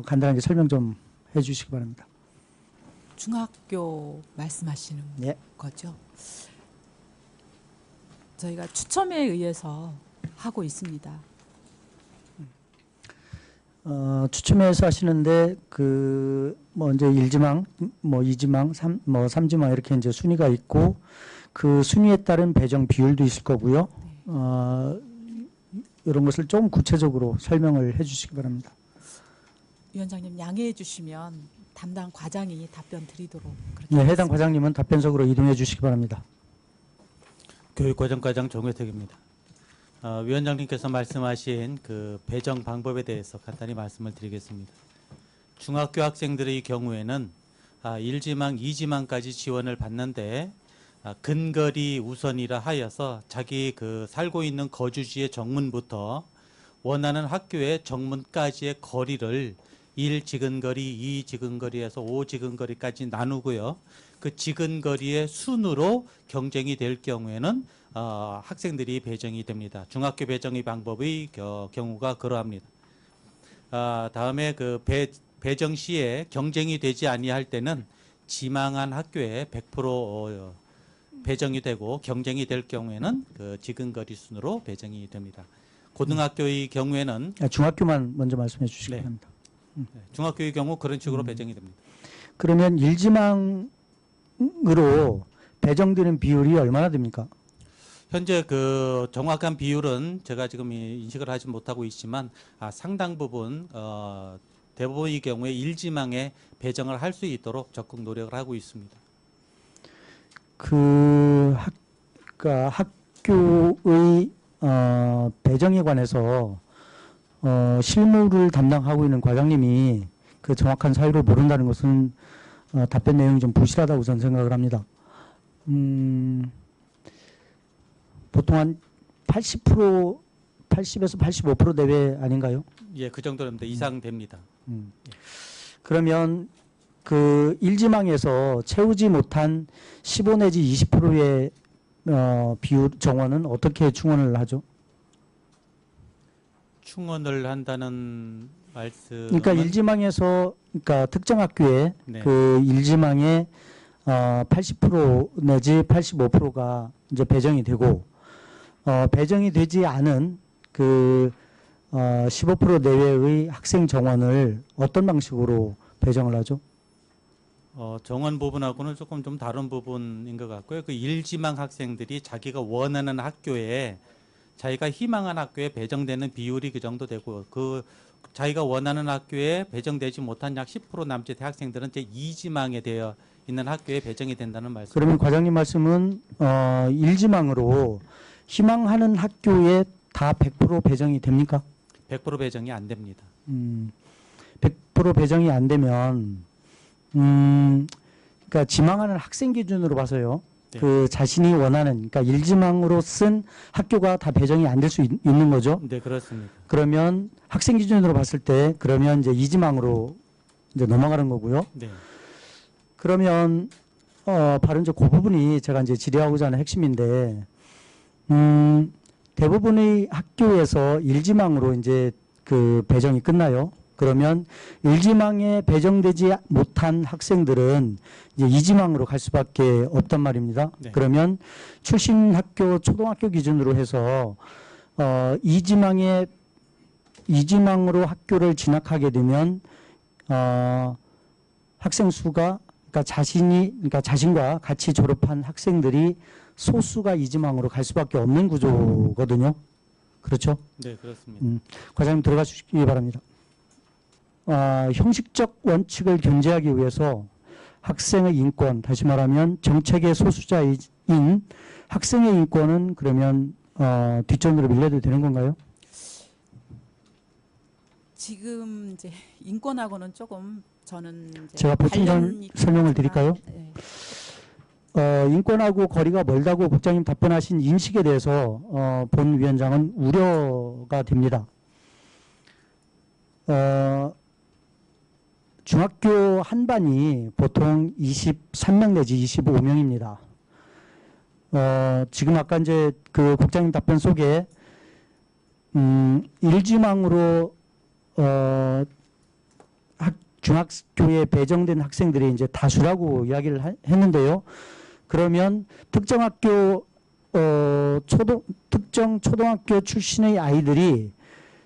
간단하게 설명 좀 해주시기 바랍니다. 중학교 말씀하시는 예. 거죠. 저희가 추첨에 의해서 하고 있습니다. 추첨해서 하시는데 이제 1지망, 2지망, 3지망 이렇게 이제 순위가 있고 그 순위에 따른 배정 비율도 있을 거고요. 이런 것을 좀 구체적으로 설명을 해주시기 바랍니다. 위원장님 양해해 주시면 담당 과장이 답변 드리도록 그렇게 네, 해당 하겠습니다. 과장님은 답변석으로 이동해 주시기 바랍니다. 교육과정과장 정회택입니다. 위원장님께서 말씀하신 그 배정 방법에 대해서 간단히 말씀을 드리겠습니다. 중학교 학생들의 경우에는 1지망, 2지망까지 지원을 받는데 근거리 우선이라 하여서 자기 그 살고 있는 거주지의 정문부터 원하는 학교의 정문까지의 거리를 1지근거리, 2지근거리에서 5지근거리까지 나누고요. 그 지근거리의 순으로 경쟁이 될 경우에는 학생들이 배정이 됩니다. 중학교 배정의 방법의 경우가 그러합니다. 다음에 그 배정 시에 경쟁이 되지 아니할 때는 지망한 학교에 100% 배정이 되고 경쟁이 될 경우에는 그 지근거리 순으로 배정이 됩니다. 고등학교의 경우에는 중학교만 먼저 말씀해 주시기 네. 바랍니다. 중학교의 경우 그런 식으로 배정이 됩니다. 그러면 1지망으로 배정되는 비율이 얼마나 됩니까? 현재 그 정확한 비율은 제가 지금 인식을 하지 못하고 있지만 상당 부분 대부분의 경우에 1지망에 배정을 할 수 있도록 적극 노력을 하고 있습니다. 그러니까 학교의 배정에 관해서 실무를 담당하고 있는 과장님이 그 정확한 사유를 모른다는 것은 답변 내용이 좀 부실하다고 저는 생각을 합니다. 보통 한 80%, 80에서 85% 내외 아닌가요? 예, 그 정도는 이상 됩니다. 그러면 그 1지망에서 채우지 못한 15 내지 20%의 비율 정원은 어떻게 충원을 하죠? 충원을 한다는 말씀. 그러니까 1지망에서 그러니까 특정 학교에 네. 그 1지망에 80% 내지 85%가 이제 배정이 되고 배정이 되지 않은 그 15% 내외의 학생 정원을 어떤 방식으로 배정을 하죠? 정원 부분하고는 조금 좀 다른 부분인 것 같고요. 그 1지망 학생들이 자기가 원하는 학교에 자기가 희망한 학교에 배정되는 비율이 그 정도 되고 그 자기가 원하는 학교에 배정되지 못한 약 10% 남짓의 학생들은 제 2지망에 되어 있는 학교에 배정이 된다는 말씀. 그러면 과장님 말씀은 1지망으로 희망하는 학교에 다 100% 배정이 됩니까? 100% 배정이 안 됩니다. 100% 배정이 안 되면 그러니까 지망하는 학생 기준으로 봐서요. 네. 그 자신이 원하는 그러니까 1지망으로 쓴 학교가 다 배정이 안 될 수 있는 거죠. 네, 그렇습니다. 그러면 학생 기준으로 봤을 때 그러면 이제 2지망으로 이제 넘어가는 거고요. 네. 그러면 바로 이제 그 부분이 제가 이제 질의하고자 하는 핵심인데 대부분의 학교에서 1지망으로 이제 그 배정이 끝나요. 그러면 1지망에 배정되지 못한 학생들은 이제 2지망으로 갈 수밖에 없단 말입니다. 네. 그러면 출신 학교 초등학교 기준으로 해서 2지망으로 학교를 진학하게 되면 학생 수가 그러니까 자신과 같이 졸업한 학생들이 소수가 2지망으로 갈 수밖에 없는 구조거든요. 그렇죠? 네, 그렇습니다. 과장님 들어가 주시기 바랍니다. 형식적 원칙을 견제하기 위해서 학생의 인권, 다시 말하면 정책의 소수자인 학생의 인권은 그러면 뒷전으로 밀려도 되는 건가요? 지금 이제 인권하고는 조금 저는 이제 제가 보충 관련 있긴 설명을 하지만, 드릴까요? 네. 인권하고 거리가 멀다고 국장님 답변하신 인식에 대해서 본 위원장은 우려가 됩니다. 중학교 한 반이 보통 23명 내지 25명입니다. 지금 아까 이제 그 국장님 답변 속에 일지망으로 중학교에 배정된 학생들이 이제 다수라고 이야기를 했는데요. 그러면 특정 학교 특정 초등학교 출신의 아이들이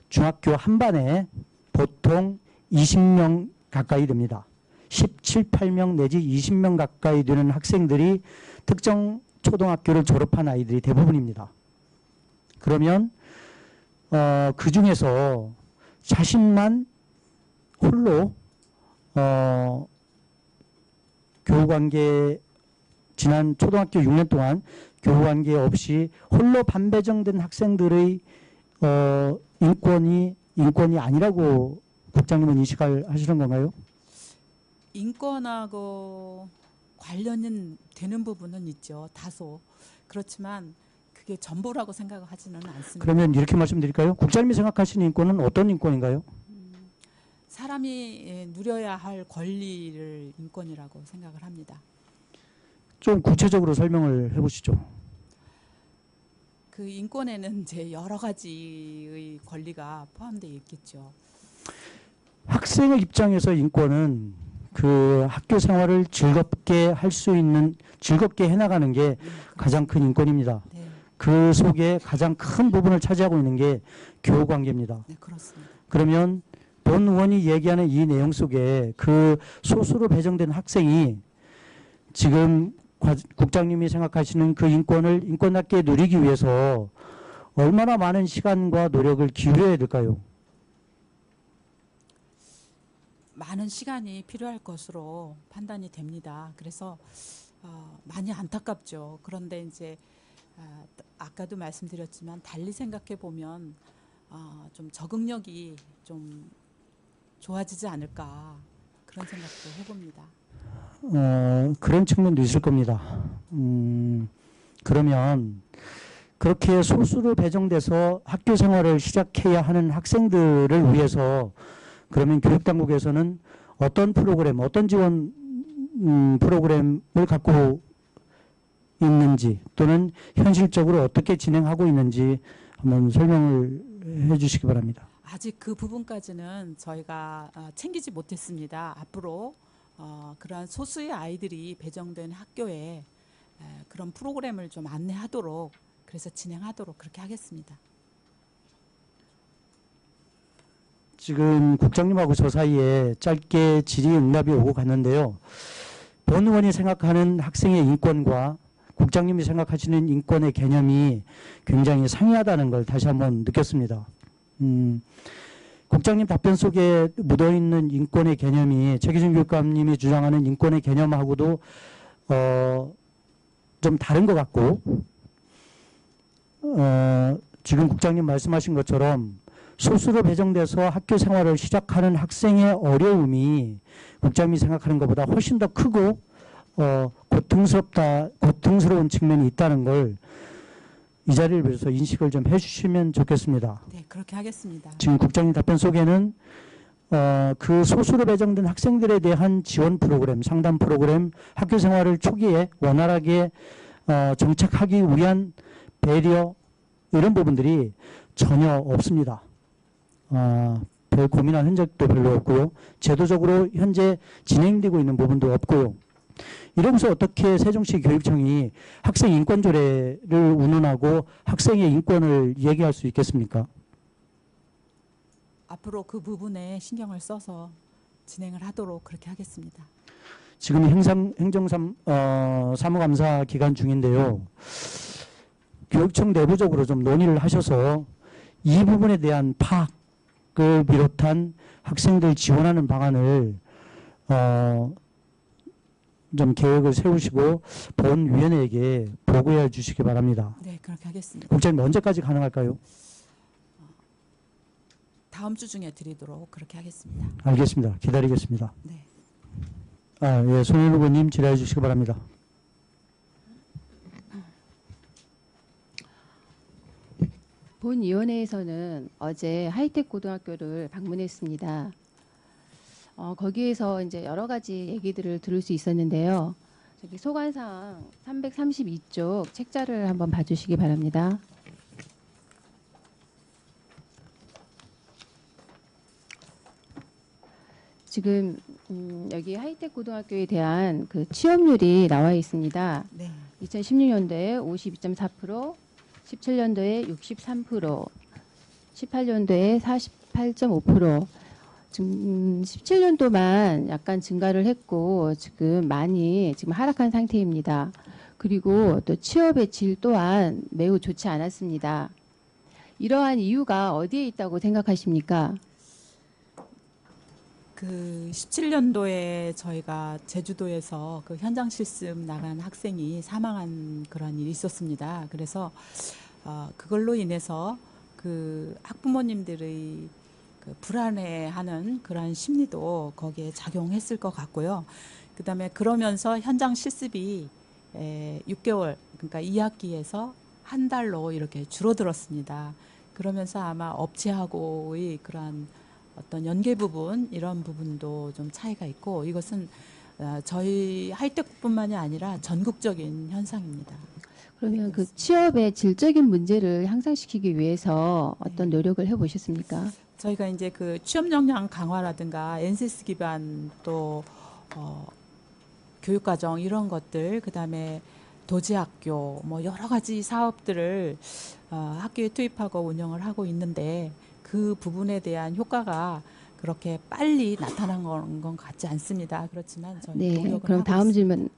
중학교 한 반에 보통 20명 가까이 됩니다. 17, 8명 내지 20명 가까이 되는 학생들이 특정 초등학교를 졸업한 아이들이 대부분입니다. 그러면 그 중에서 자신만 홀로 교우관계 지난 초등학교 6년 동안 교우관계 없이 홀로 반배정된 학생들의 인권이 아니라고 국장님은 인식하시는 건가요? 인권하고 관련은 되는 부분은 있죠. 다소. 그렇지만 그게 전부라고 생각하지는 않습니다. 그러면 이렇게 말씀드릴까요? 국장님이 생각하시는 인권은 어떤 인권인가요? 사람이 누려야 할 권리를 인권이라고 생각을 합니다. 좀 구체적으로 설명을 해보시죠. 그 인권에는 이제 여러 가지의 권리가 포함되어 있겠죠. 학생의 입장에서 인권은 그 학교 생활을 즐겁게 할 수 있는, 즐겁게 해나가는 게 가장 큰 인권입니다. 네, 그 속에 가장 큰 부분을 차지하고 있는 게 교우 관계입니다. 네 그렇습니다. 그러면 본 의원이 얘기하는 이 내용 속에 그 소수로 배정된 학생이 지금 국장님이 생각하시는 그 인권을 인권답게 누리기 위해서 얼마나 많은 시간과 노력을 기울여야 될까요? 많은 시간이 필요할 것으로 판단이 됩니다. 그래서 많이 안타깝죠. 그런데 이제 아까도 말씀드렸지만 달리 생각해 보면 좀 적응력이 좀 좋아지지 않을까 그런 생각도 해봅니다. 그런 측면도 있을 겁니다. 그러면 그렇게 소수로 배정돼서 학교 생활을 시작해야 하는 학생들을 위해서 그러면 교육당국에서는 어떤 프로그램, 어떤 지원 프로그램을 갖고 있는지 또는 현실적으로 어떻게 진행하고 있는지 한번 설명을 해 주시기 바랍니다. 아직 그 부분까지는 저희가 챙기지 못했습니다. 앞으로 그러한 소수의 아이들이 배정된 학교에 그런 프로그램을 좀 안내하도록 그래서 진행하도록 그렇게 하겠습니다. 지금 국장님하고 저 사이에 짧게 질의응답이 오고 갔는데요. 본 의원이 생각하는 학생의 인권과 국장님이 생각하시는 인권의 개념이 굉장히 상이하다는 걸 다시 한번 느꼈습니다. 국장님 답변 속에 묻어있는 인권의 개념이 최기준 교육감님이 주장하는 인권의 개념하고도 좀 다른 것 같고 지금 국장님 말씀하신 것처럼 소수로 배정돼서 학교 생활을 시작하는 학생의 어려움이 국장님이 생각하는 것보다 훨씬 더 크고 고통스러운 측면이 있다는 걸 이 자리를 빌어서 인식을 좀 해주시면 좋겠습니다. 네, 그렇게 하겠습니다. 지금 국장님 답변 속에는 그 소수로 배정된 학생들에 대한 지원 프로그램, 상담 프로그램, 학교 생활을 초기에 원활하게 정착하기 위한 배려 이런 부분들이 전혀 없습니다. 별 고민한 흔적도 별로 없고요. 제도적으로 현재 진행되고 있는 부분도 없고요. 이러면서 어떻게 세종시 교육청이 학생 인권 조례를 운운하고 학생의 인권을 얘기할 수 있겠습니까? 앞으로 그 부분에 신경을 써서 진행을 하도록 그렇게 하겠습니다. 지금 사무감사 기간 중인데요. 교육청 내부적으로 좀 논의를 하셔서 이 부분에 대한 파악 비롯한 학생들 지원하는 방안을 좀 계획을 세우시고 본위원회에게 보고해 주시기 바랍니다. 네, 그렇게 하겠습니다. 국장님 언제까지 가능할까요? 다음 주 중에 드리도록 그렇게 하겠습니다. 알겠습니다. 기다리겠습니다. 네. 예, 손일 후보님 질의해 주시기 바랍니다. 본위원회에서는 어제 하이텍 고등학교를 방문했습니다. 거기에서 이제 여러 가지 얘기들을 들을 수 있었는데요. 저기 소관사항 332쪽 책자를 한번 봐주시기 바랍니다. 지금 여기 하이텍 고등학교에 대한 그 취업률이 나와 있습니다. 네. 2016년도에 52.4%, 17년도에 63%, 18년도에 48.5%. 지금 17년도만 약간 증가를 했고 지금 많이 지금 하락한 상태입니다. 그리고 또 취업의 질 또한 매우 좋지 않았습니다. 이러한 이유가 어디에 있다고 생각하십니까? 그 17년도에 저희가 제주도에서 그 현장 실습 나간 학생이 사망한 그런 일이 있었습니다. 그래서 그걸로 인해서 그 학부모님들의 그 불안해하는 그러한 심리도 거기에 작용했을 것 같고요. 그다음에 그러면서 현장 실습이 6개월, 그러니까 2학기에서 한 달로 이렇게 줄어들었습니다. 그러면서 아마 업체하고의 그러한 어떤 연계 부분 이런 부분도 좀 차이가 있고 이것은 저희 하이텍뿐만이 아니라 전국적인 현상입니다. 그러면 그 취업의 질적인 문제를 향상시키기 위해서 어떤 노력을 해보셨습니까? 저희가 이제 그 취업 역량 강화라든가 NCS 기반 또 교육과정 이런 것들 그다음에 도지학교 뭐 여러 가지 사업들을 학교에 투입하고 운영을 하고 있는데 그 부분에 대한 효과가 그렇게 빨리 나타난 건 같지 않습니다. 그렇지만 저희 네, 노력을 그럼 하고 다음 있습니다. 질문.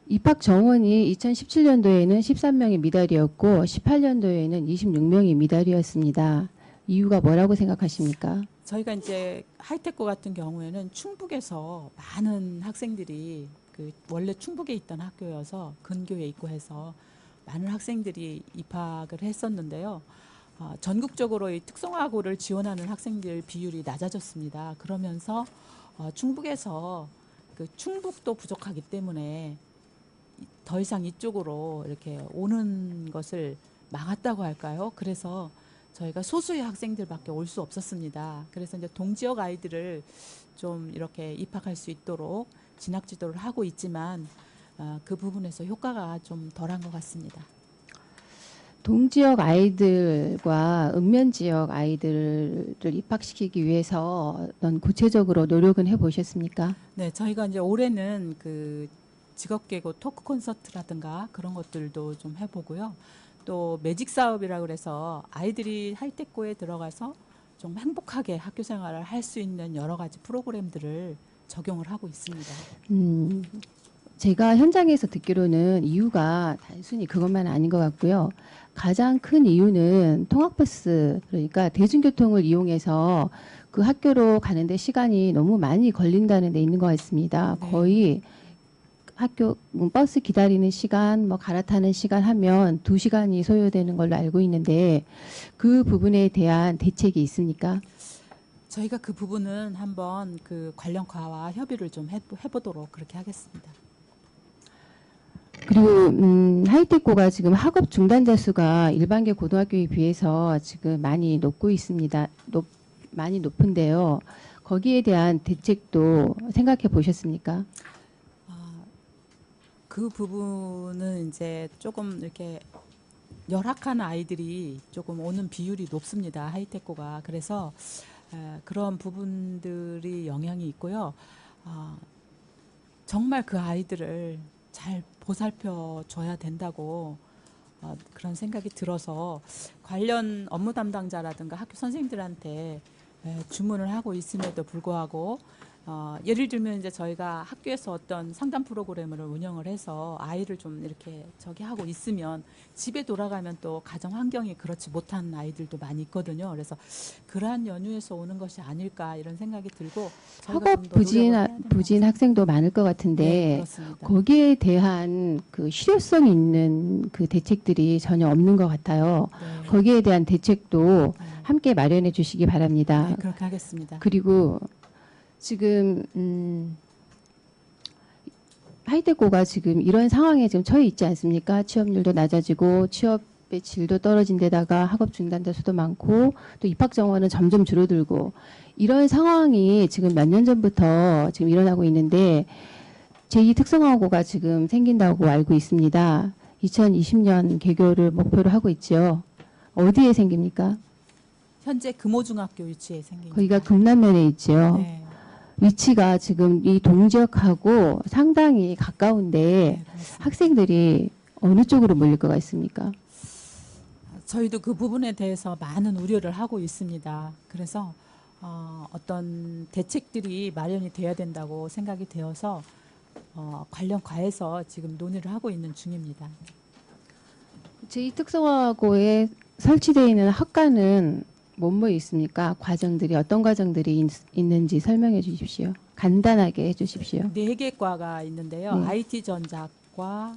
입학 정원이 2017년도에는 13명이 미달이었고 18년도에는 26명이 미달이었습니다. 이유가 뭐라고 생각하십니까? 저희가 이제 하이텍고 같은 경우에는 충북에서 많은 학생들이 그 원래 충북에 있던 학교여서 근교에 있고 해서 많은 학생들이 입학을 했었는데요. 전국적으로 이 특성화고를 지원하는 학생들 비율이 낮아졌습니다. 그러면서 충북에서 그 충북도 부족하기 때문에 더 이상 이쪽으로 이렇게 오는 것을 막았다고 할까요? 그래서 저희가 소수의 학생들밖에 올 수 없었습니다. 그래서 이제 동지역 아이들을 좀 이렇게 입학할 수 있도록 진학 지도를 하고 있지만 그 부분에서 효과가 좀 덜한 것 같습니다. 동지역 아이들과 읍면 지역 아이들을 입학시키기 위해서 어떤 구체적으로 노력은 해보셨습니까? 네, 저희가 이제 올해는 그 직업계고 토크 콘서트라든가 그런 것들도 좀 해보고요. 또 매직 사업이라고 그래서 아이들이 하이텍고에 들어가서 좀 행복하게 학교 생활을 할 수 있는 여러 가지 프로그램들을 적용을 하고 있습니다. 제가 현장에서 듣기로는 이유가 단순히 그것만 아닌 것 같고요. 가장 큰 이유는 통학버스, 그러니까 대중교통을 이용해서 그 학교로 가는데 시간이 너무 많이 걸린다는 데 있는 것 같습니다. 네. 거의 학교 버스 기다리는 시간, 뭐 갈아타는 시간 하면 2시간이 소요되는 걸로 알고 있는데 그 부분에 대한 대책이 있습니까? 저희가 그 부분은 한번 그 관련과와 협의를 좀 해보도록 그렇게 하겠습니다. 그리고 하이텍고가 지금 학업 중단자 수가 일반계 고등학교에 비해서 지금 많이 높고 있습니다. 많이 높은데요. 거기에 대한 대책도 생각해 보셨습니까? 그 부분은 이제 조금 이렇게 열악한 아이들이 조금 오는 비율이 높습니다. 하이텍고가. 그래서 그런 부분들이 영향이 있고요. 정말 그 아이들을 잘 보살펴 줘야 된다고 그런 생각이 들어서 관련 업무 담당자라든가 학교 선생님들한테 주문을 하고 있음에도 불구하고 예를 들면 이제 저희가 학교에서 어떤 상담 프로그램을 운영을 해서 아이를 좀 이렇게 저기 하고 있으면 집에 돌아가면 또 가정 환경이 그렇지 못한 아이들도 많이 있거든요. 그래서 그러한 연유에서 오는 것이 아닐까 이런 생각이 들고 저희가 학업 좀더 노력을 해야 되는 것 부진 학생도 많을 것 네, 같은데 그렇습니다. 거기에 대한 그 실효성 있는 그 대책들이 전혀 없는 것 같아요. 네. 거기에 대한 대책도 네. 함께 마련해 주시기 바랍니다. 네, 그렇게 하겠습니다. 그리고 지금 하이테코가 지금 이런 상황에 지금 처해 있지 않습니까? 취업률도 낮아지고 취업의 질도 떨어진 데다가 학업 중단자 수도 많고 또 입학 정원은 점점 줄어들고 이런 상황이 지금 몇 년 전부터 지금 일어나고 있는데 제2특성화고가 지금 생긴다고 알고 있습니다. 2020년 개교를 목표로 하고 있죠. 어디에 생깁니까? 현재 금호중학교 위치에 생긴 거기가 금남면에 있죠. 네. 위치가 지금 이 동지역하고 상당히 가까운데 네, 그렇습니다. 학생들이 어느 쪽으로 몰릴 것 같습니까? 저희도 그 부분에 대해서 많은 우려를 하고 있습니다. 그래서 어떤 대책들이 마련이 돼야 된다고 생각이 되어서 관련 과에서 지금 논의를 하고 있는 중입니다. 제2특성화고에 설치되어 있는 학과는 뭐뭐 있습니까? 과정들이 어떤 과정들이 있는지 설명해 주십시오. 간단하게 해 주십시오. 4개 과가 있는데요. 네. IT 전자과,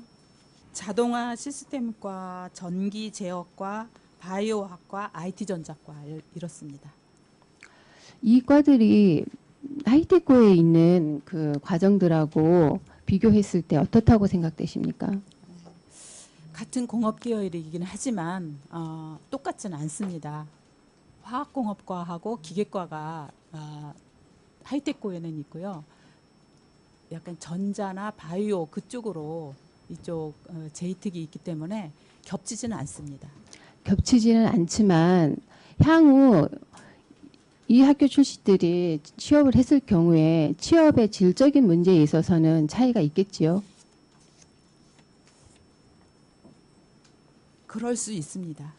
자동화 시스템과, 전기 제어과, 바이오학과, IT 전자과 이렇습니다. 이 과들이 하이테크에 있는 그 과정들하고 비교했을 때 어떻다고 생각되십니까? 같은 공업 계열이긴 하지만 똑같지는 않습니다. 화학공업과하고 기계과가 하이테크에는 있고요. 약간 전자나 바이오 그쪽으로 이쪽 제이특이 있기 때문에 겹치지는 않습니다. 겹치지는 않지만 향후 이 학교 출신들이 취업을 했을 경우에 취업의 질적인 문제에 있어서는 차이가 있겠지요. 그럴 수 있습니다.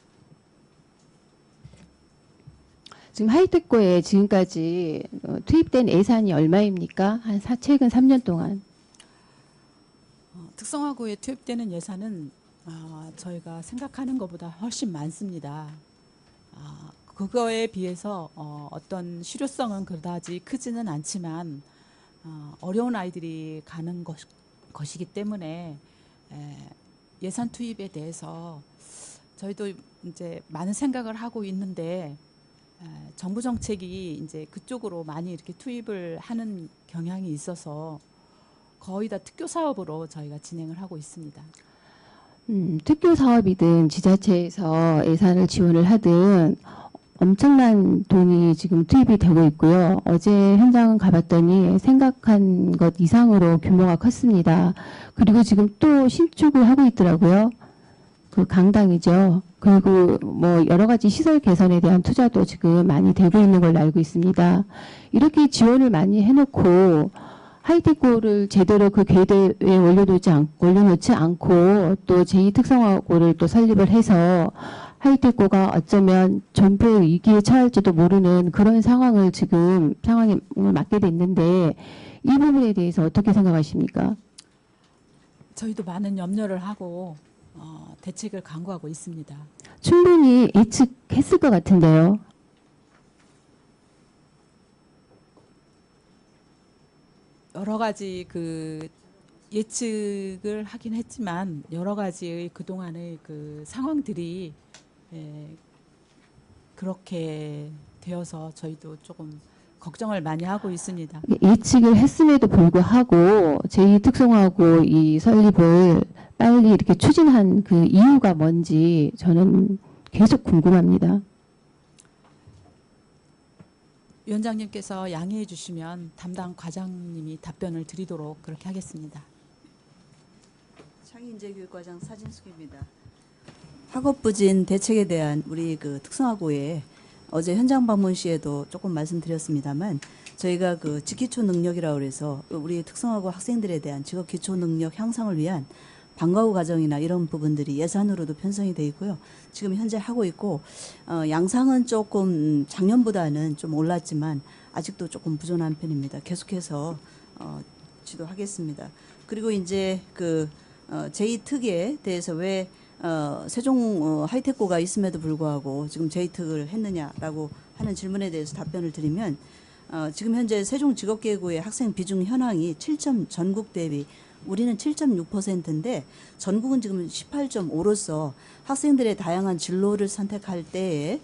지금 하이테크에 지금까지 투입된 예산이 얼마입니까? 최근 3년 동안. 특성화고에 투입되는 예산은 저희가 생각하는 것보다 훨씬 많습니다. 그거에 비해서 어떤 실효성은 그다지 크지는 않지만 어려운 아이들이 가는 것이기 때문에 예산 투입에 대해서 저희도 이제 많은 생각을 하고 있는데 정부 정책이 이제 그쪽으로 많이 이렇게 투입을 하는 경향이 있어서 거의 다 특교 사업으로 저희가 진행을 하고 있습니다. 특교 사업이든 지자체에서 예산을 지원을 하든 엄청난 돈이 지금 투입이 되고 있고요. 어제 현장 가봤더니 생각한 것 이상으로 규모가 컸습니다. 그리고 지금 또 신축을 하고 있더라고요. 그 강당이죠. 그리고 뭐 여러 가지 시설 개선에 대한 투자도 지금 많이 되고 있는 걸로 알고 있습니다. 이렇게 지원을 많이 해놓고 하이테크를 제대로 그 궤도에 올려놓지 않고 또 제2특성화고를 또 설립을 해서 하이테크가 어쩌면 전부 위기에 처할지도 모르는 그런 상황에 맞게 됐는데 이 부분에 대해서 어떻게 생각하십니까? 저희도 많은 염려를 하고 대책을 강구하고 있습니다. 충분히 예측했을 것 같은데요. 여러 가지 그 예측을 하긴 했지만 여러 가지의 그동안의 그 상황들이 그렇게 되어서 저희도 조금 걱정을 많이 하고 있습니다. 예측을 했음에도 불구하고 제2특성화고 이 설립을 빨리 이렇게 추진한 그 이유가 뭔지 저는 계속 궁금합니다. 위원장님께서 양해해 주시면 담당 과장님이 답변을 드리도록 그렇게 하겠습니다. 창의인재교육과장 사진숙입니다. 학업부진 대책에 대한 우리 그 특성화고에 어제 현장 방문 시에도 조금 말씀드렸습니다만 저희가 그 직기초 능력이라고 해서 우리 특성화고 학생들에 대한 직업 기초 능력 향상을 위한 방과후 과정이나 이런 부분들이 예산으로도 편성이 돼 있고요. 지금 현재 하고 있고 양상은 조금 작년보다는 좀 올랐지만 아직도 조금 부족한 편입니다. 계속해서 지도하겠습니다. 그리고 이제 그 제2특위에 대해서 왜 세종 하이테크가 있음에도 불구하고 지금 제2특을 했느냐라고 하는 질문에 대해서 답변을 드리면 지금 현재 세종직업계구의 학생 비중 현황이 7점 전국 대비 우리는 7.6%인데 전국은 지금 18.5로서 학생들의 다양한 진로를 선택할 때에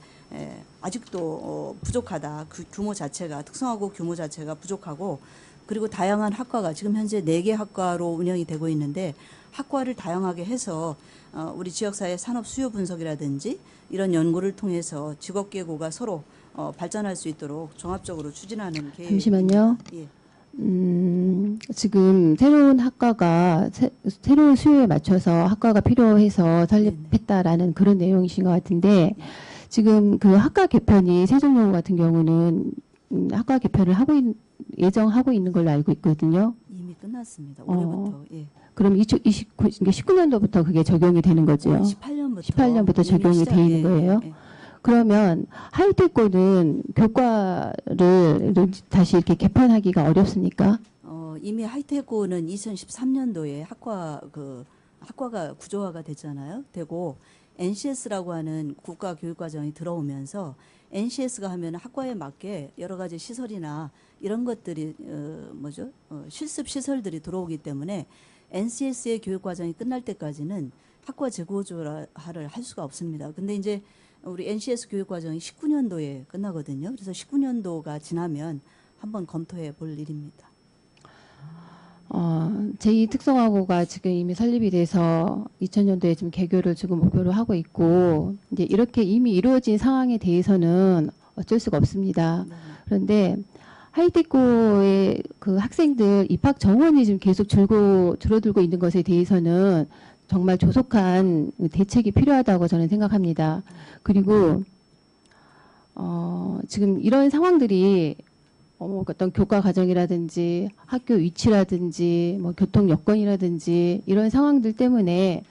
아직도 부족하다. 그 규모 자체가 특성화고 규모 자체가 부족하고 그리고 다양한 학과가 지금 현재 4개 학과로 운영이 되고 있는데 학과를 다양하게 해서 우리 지역사회 산업 수요 분석이라든지 이런 연구를 통해서 직업계고가 서로 발전할 수 있도록 종합적으로 추진하는 계획. 잠시만요. 예. 지금 새로운 학과가 새로운 수요에 맞춰서 학과가 필요해서 설립했다라는 그런 내용이신 것 같은데 지금 그 학과 개편이 세종여고 같은 경우는 학과 개편을 예정하고 있는 걸로 알고 있거든요. 이미 끝났습니다. 올해부터. 예. 그럼 19년도부터 그게 적용이 되는 거죠? 18년부터 적용이 돼 있는 거예요? 예. 그러면 하이테크는 교과를 다시 이렇게 개편하기가 어렵습니까? 이미 하이테크는 2013년도에 학과가 구조화가 됐잖아요. 되고 NCS라고 하는 국가교육과정이 들어오면서 NCS가 하면 학과에 맞게 여러 가지 시설이나 이런 것들이 실습 시설들이 들어오기 때문에 NCS의 교육과정이 끝날 때까지는 학과 재구조화를 할 수가 없습니다. 근데 이제 우리 NCS 교육과정이 19년도에 끝나거든요. 그래서 19년도가 지나면 한번 검토해 볼 일입니다. 제2특성화고가 지금 이미 설립이 돼서 2000년도에 지금 개교를 지금 목표로 하고 있고 이제 이렇게 이미 이루어진 상황에 대해서는 어쩔 수가 없습니다. 그런데 하이테크의 그 학생들 입학 정원이 지금 계속 줄어들고 있는 것에 대해서는 정말 조속한 대책이 필요하다고 저는 생각합니다. 그리고 지금 이런 상황들이 어떤 교과 과정이라든지 학교 위치라든지 뭐 교통 여건이라든지 이런 상황들 때문에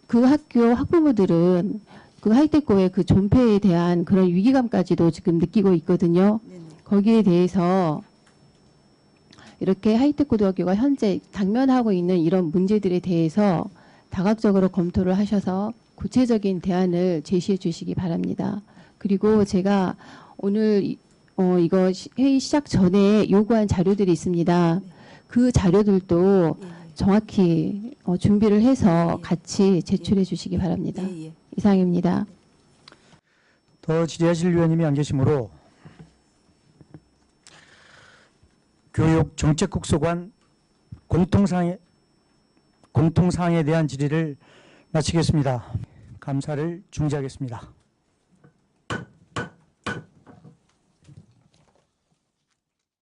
그 학교 학부모들은 그 하이테크의 그 존폐에 대한 그런 위기감까지도 지금 느끼고 있거든요. 네네. 거기에 대해서 이렇게 하이테크 고등학교가 현재 당면하고 있는 이런 문제들에 대해서 다각적으로 검토를 하셔서 구체적인 대안을 제시해 주시기 바랍니다. 그리고 제가 오늘 이거 회의 시작 전에 요구한 자료들이 있습니다. 그 자료들도 정확히 준비를 해서 같이 제출해 주시기 바랍니다. 이상입니다. 더 질의하실 위원님이 안 계시므로 교육정책국소관 공통사항에 대한 질의를 마치겠습니다. 감사를 중지하겠습니다.